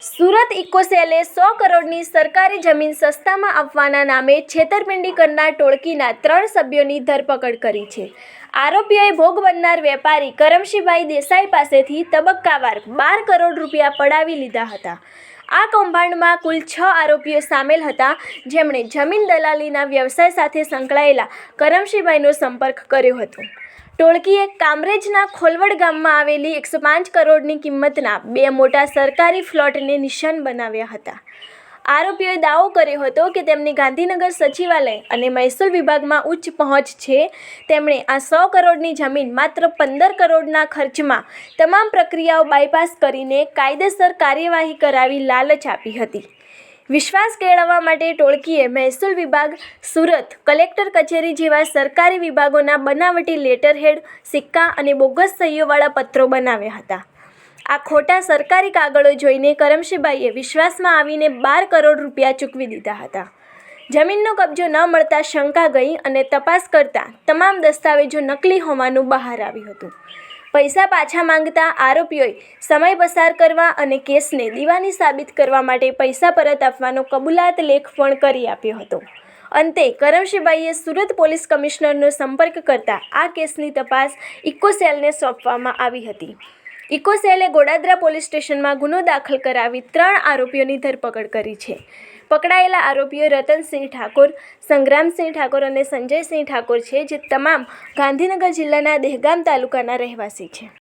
સુરત ઇકોસેલે 100 કરોડની સરકારી જમીન સસ્તામાં આપવાના નામે છેતરપિંડી કરનાર ટોળકીના 3 સભ્યોની ધરપકડ કરી છે. આરોપીઓએ ભોગ બનનાર વેપારી કરમશીભાઈ દેસાઈ પાસેથી તબક્કાવાર 12 કરોડ રૂપિયા પડાવી લીધા હતા. આ કૌભાંડમાં કુલ 6 આરોપીઓ સામેલ હતા, જેમણે જમીન દલાલીના વ્યવસાય સાથે સંકળાયેલા કરમશીભાઈનો સંપર્ક કર્યો હતો. ટોળકીએ કામરેજના ખોલવડ ગામમાં આવેલી 105 કરોડની કિંમતના 2 મોટા સરકારી પ્લોટને નિશાન બનાવ્યા હતા. આરોપીઓએ દાવો કર્યો હતો કે તેમની ગાંધીનગર સચિવાલય અને મહેસૂલ વિભાગમાં ઉચ્ચ પહોંચ છે. તેમણે આ 100 કરોડની જમીન માત્ર 15 કરોડના ખર્ચમાં તમામ પ્રક્રિયાઓ બાયપાસ કરીને કાયદેસર કાર્યવાહી કરાવી લાલચ આપી હતી. વિશ્વાસ કેળવવા માટે ટોળકીએ મહેસૂલ વિભાગ, સુરત કલેક્ટર કચેરી જેવા સરકારી વિભાગોના બનાવટી લેટરહેડ, સિક્કા અને બોગસ સહીઓવાળા પત્રો બનાવ્યા હતા. આ ખોટા સરકારી કાગળો જોઈને કરમશીભાઈએ વિશ્વાસમાં આવીને 12 કરોડ રૂપિયા ચૂકવી દીધા હતા. જમીનનો કબજો ન મળતા શંકા ગઈ અને તપાસ કરતા તમામ દસ્તાવેજો નકલી હોવાનું બહાર આવ્યું હતું. પૈસા પાછા માંગતા આરોપીઓએ સમય પસાર કરવા અને કેસને દીવાની સાબિત કરવા માટે પૈસા પરત આપવાનો કબૂલાત લેખ પણ કરી આપ્યો હતો. અંતે કરમશીભાઈએ સુરત પોલીસ કમિશનરનો સંપર્ક કરતા આ કેસની તપાસ ઇકોસેલને સોંપવામાં આવી હતી. ઇકોસેલે ગોડાદરા પોલીસ સ્ટેશનમાં ગુનો દાખલ કરાવી 3 આરોપીઓની ધરપકડ કરી છે. પકડાયેલા આરોપીઓ રતનસિંહ ઠાકોર, સંગ્રામસિંહ ઠાકોર અને સંજયસિંહ ઠાકોર છે, જે તમામ ગાંધીનગર જિલ્લાના દહેગામ તાલુકાના રહેવાસી છે.